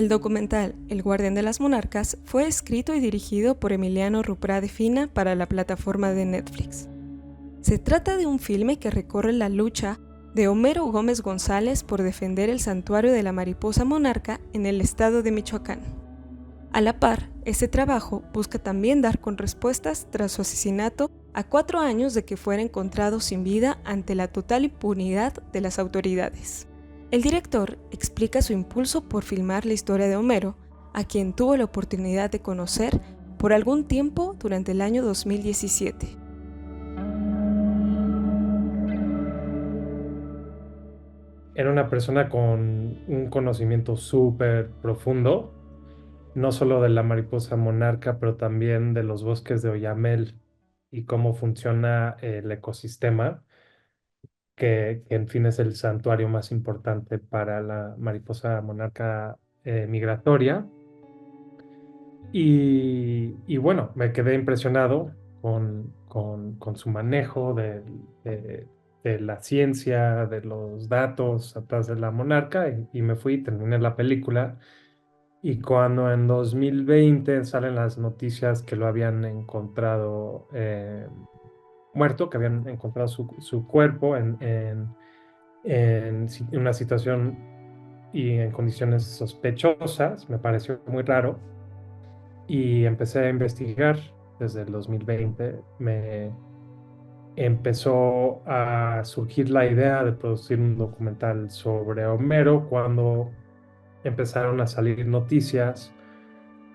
El documental El Guardián de las Monarcas fue escrito y dirigido por Emiliano Ruprade Fina para la plataforma de Netflix. Se trata de un filme que recorre la lucha de Homero Gómez González por defender el santuario de la mariposa monarca en el estado de Michoacán. A la par, ese trabajo busca también dar con respuestas tras su asesinato a 4 años de que fuera encontrado sin vida ante la total impunidad de las autoridades. El director explica su impulso por filmar la historia de Homero, a quien tuvo la oportunidad de conocer por algún tiempo durante el año 2017. Era una persona con un conocimiento súper profundo, no solo de la mariposa monarca, pero también de los bosques de Oyamel y cómo funciona el ecosistema, que en fin es el santuario más importante para la mariposa monarca migratoria. Y bueno, me quedé impresionado con su manejo de la ciencia, de los datos atrás de la monarca, y me fui, terminé la película. Y cuando en 2020 salen las noticias que lo habían encontrado muerto, que habían encontrado su cuerpo en una situación y en condiciones sospechosas, me pareció muy raro y empecé a investigar desde el 2020. Me empezó a surgir la idea de producir un documental sobre Homero cuando empezaron a salir noticias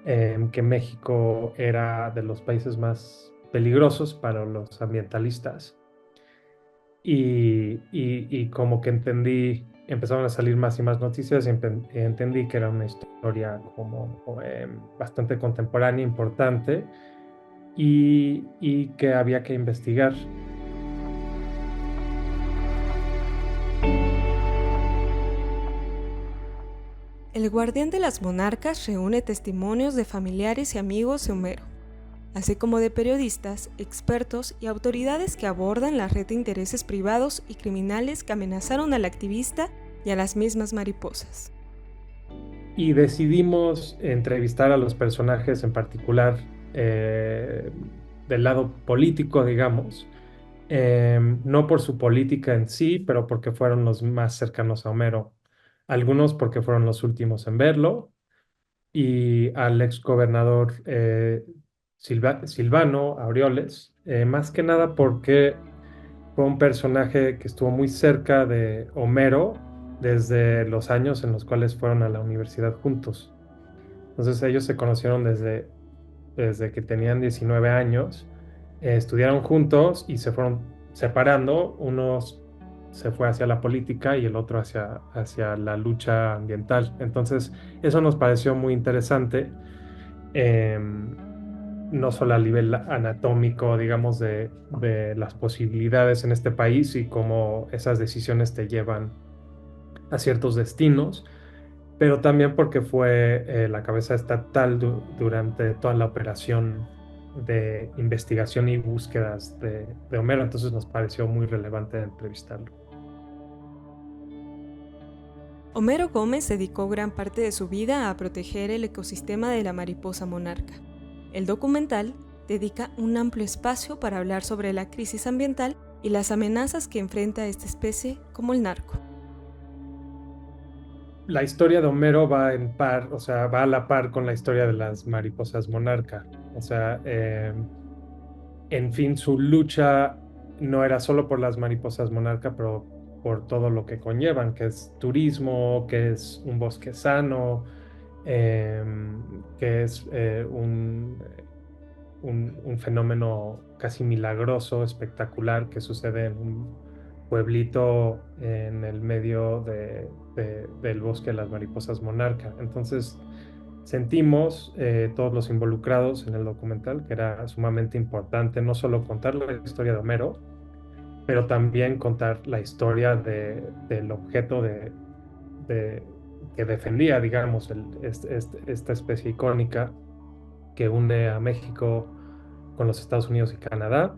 que México era de los países más peligrosos para los ambientalistas. Y como que entendí, empezaron a salir más y más noticias y entendí que era una historia como bastante contemporánea, importante y que había que investigar. El Guardián de las Monarcas reúne testimonios de familiares y amigos de Homero, así como de periodistas, expertos y autoridades que abordan la red de intereses privados y criminales que amenazaron al activista y a las mismas mariposas. Y decidimos entrevistar a los personajes en particular del lado político, digamos, no por su política en sí, pero porque fueron los más cercanos a Homero. Algunos porque fueron los últimos en verlo, y al ex gobernador Silvano Aureoles, más que nada porque fue un personaje que estuvo muy cerca de Homero desde los años en los cuales fueron a la universidad juntos. Entonces ellos se conocieron desde que tenían 19 años, estudiaron juntos y se fueron separando. Uno se fue hacia la política y el otro hacia la lucha ambiental. Entonces eso nos pareció muy interesante, no solo a nivel anatómico, digamos, de las posibilidades en este país y cómo esas decisiones te llevan a ciertos destinos, pero también porque fue la cabeza estatal durante toda la operación de investigación y búsquedas de Homero. Entonces nos pareció muy relevante entrevistarlo. Homero Gómez dedicó gran parte de su vida a proteger el ecosistema de la mariposa monarca. El documental dedica un amplio espacio para hablar sobre la crisis ambiental y las amenazas que enfrenta esta especie como el narco. La historia de Homero va en par, o sea, va a la par con la historia de las mariposas monarca. O sea, en fin, su lucha no era solo por las mariposas monarca, pero por todo lo que conllevan, que es turismo, que es un bosque sano, que es un fenómeno casi milagroso, espectacular, que sucede en un pueblito en el medio del bosque de las mariposas monarca. Entonces, sentimos todos los involucrados en el documental que era sumamente importante no solo contar la historia de Homero, pero también contar la historia del objeto de- que defendía, digamos, esta especie icónica que une a México con los Estados Unidos y Canadá,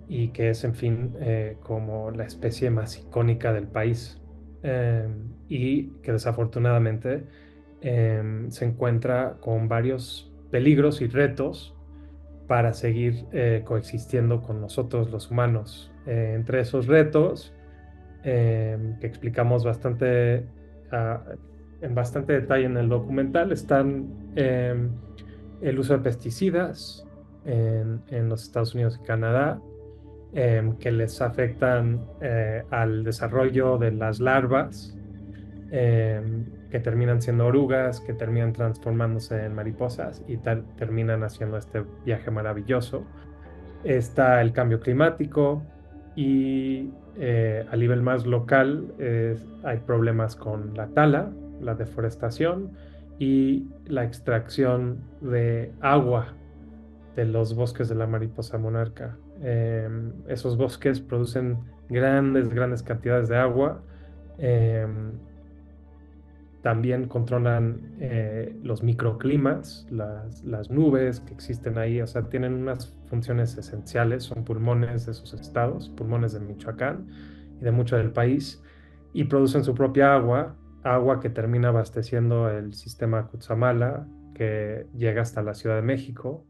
y que es, en fin, como la especie más icónica del país. y que desafortunadamente se encuentra con varios peligros y retos para seguir coexistiendo con nosotros los humanos. Entre esos retos que explicamos ah, en bastante detalle en el documental están el uso de pesticidas en los Estados Unidos y Canadá, que les afectan al desarrollo de las larvas, que terminan siendo orugas, que terminan transformándose en mariposas y terminan haciendo este viaje maravilloso. Está el cambio climático y a nivel más local hay problemas con la tala, la deforestación y la extracción de agua de los bosques de la mariposa monarca. Esos bosques producen grandes cantidades de agua. em, También controlan los microclimas, las nubes que existen ahí, o sea, tienen unas funciones esenciales, son pulmones de esos estados, pulmones de Michoacán y de mucho del país, y producen su propia agua, agua que termina abasteciendo el sistema Cutzamala, que llega hasta la Ciudad de México,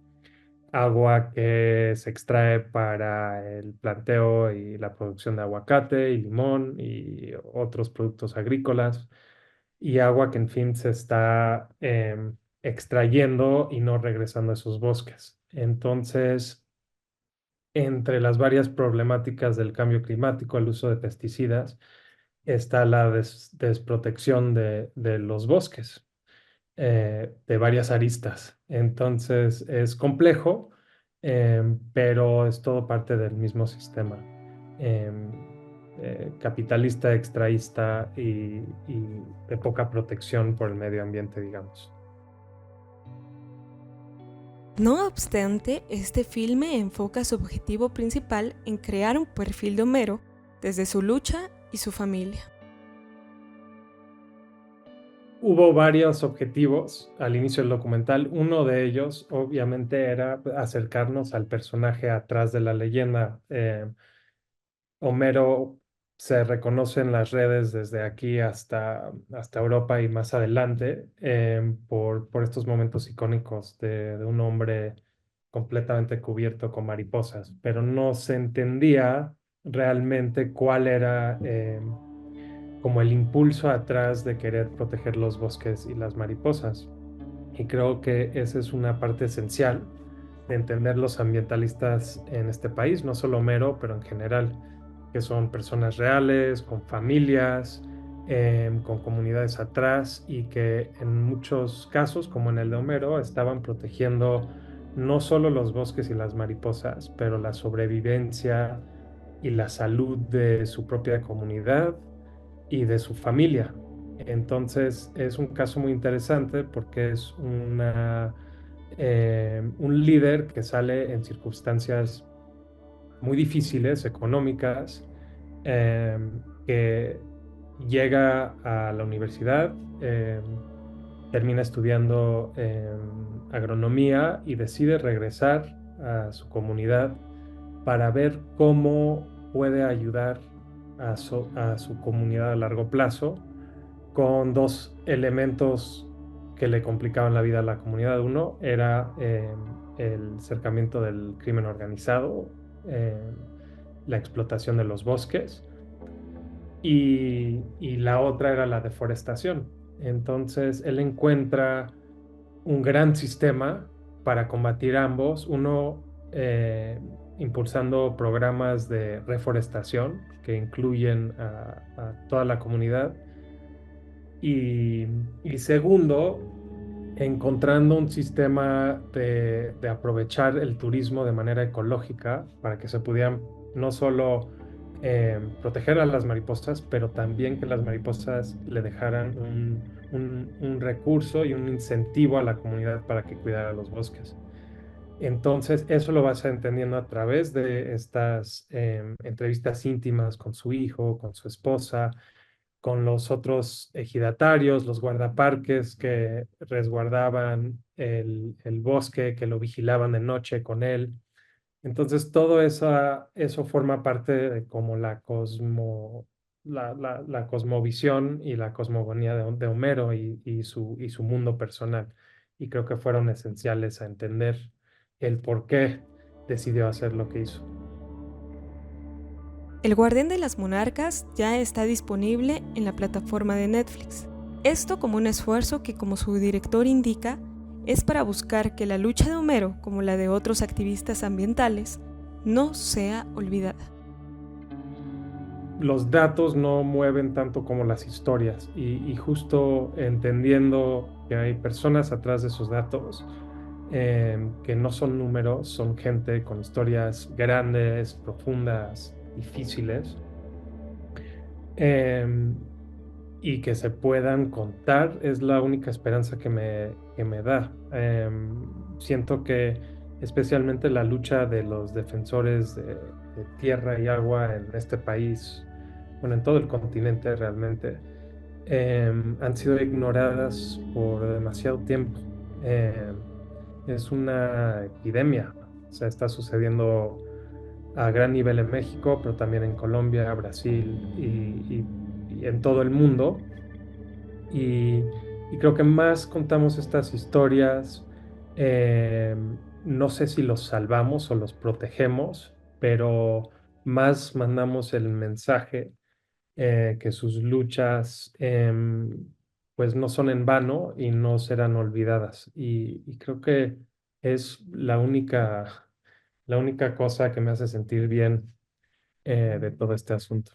agua que se extrae para el planteo y la producción de aguacate y limón y otros productos agrícolas y agua que en fin se está extrayendo y no regresando a esos bosques. Entonces, entre las varias problemáticas del cambio climático, el uso de pesticidas, está la desprotección de los bosques, de varias aristas. Entonces, es complejo, pero es todo parte del mismo sistema. em, Capitalista, extraísta y de poca protección por el medio ambiente, digamos. No obstante, este filme enfoca su objetivo principal en crear un perfil de Homero desde su lucha y su familia. Hubo varios objetivos al inicio del documental. Uno de ellos, obviamente, era acercarnos al personaje atrás de la leyenda. Homero se reconoce en las redes desde aquí hasta Europa y más adelante por estos momentos icónicos de un hombre completamente cubierto con mariposas, pero no se entendía realmente cuál era como el impulso atrás de querer proteger los bosques y las mariposas. Y creo que esa es una parte esencial de entender los ambientalistas en este país, no solo Homero, pero en general, que son personas reales, con familias, con comunidades atrás y que en muchos casos, como en el de Homero, estaban protegiendo no solo los bosques y las mariposas, pero la sobrevivencia y la salud de su propia comunidad y de su familia. Entonces es un caso muy interesante porque es un líder que sale en circunstancias muy difíciles, económicas, que llega a la universidad, termina estudiando agronomía y decide regresar a su comunidad para ver cómo puede ayudar a su comunidad a largo plazo con dos elementos que le complicaban la vida a la comunidad. Uno era el acercamiento del crimen organizado, la explotación de los bosques y la otra era la deforestación. Entonces él encuentra un gran sistema para combatir ambos, uno impulsando programas de reforestación que incluyen a toda la comunidad y, y segundo, encontrando un sistema de aprovechar el turismo de manera ecológica para que se pudieran no solo proteger a las mariposas, pero también que las mariposas le dejaran un recurso y un incentivo a la comunidad para que cuidara los bosques. Entonces, eso lo vas entendiendo a través de estas entrevistas íntimas con su hijo, con su esposa, con los otros ejidatarios, los guardaparques que resguardaban el bosque, que lo vigilaban de noche con él. Entonces, todo eso forma parte de como la cosmovisión y la cosmogonía de Homero y su mundo personal. Y creo que fueron esenciales a entender el por qué decidió hacer lo que hizo. El Guardián de las Monarcas ya está disponible en la plataforma de Netflix. Esto como un esfuerzo que, como su director indica, es para buscar que la lucha de Homero, como la de otros activistas ambientales, no sea olvidada. Los datos no mueven tanto como las historias y justo entendiendo que hay personas atrás de esos datos, que no son números, son gente con historias grandes, profundas, difíciles, em, y que se puedan contar es la única esperanza que me da. Siento que especialmente la lucha de los defensores de tierra y agua en este país, bueno, en todo el continente realmente, han sido ignoradas por demasiado tiempo. Es una epidemia, o sea, está sucediendo a gran nivel en México, pero también en Colombia, Brasil y en todo el mundo. Y, y creo que más contamos estas historias, no sé si los salvamos o los protegemos, pero más mandamos el mensaje que sus luchas pues no son en vano y no serán olvidadas. Y creo que es la única cosa que me hace sentir bien de todo este asunto.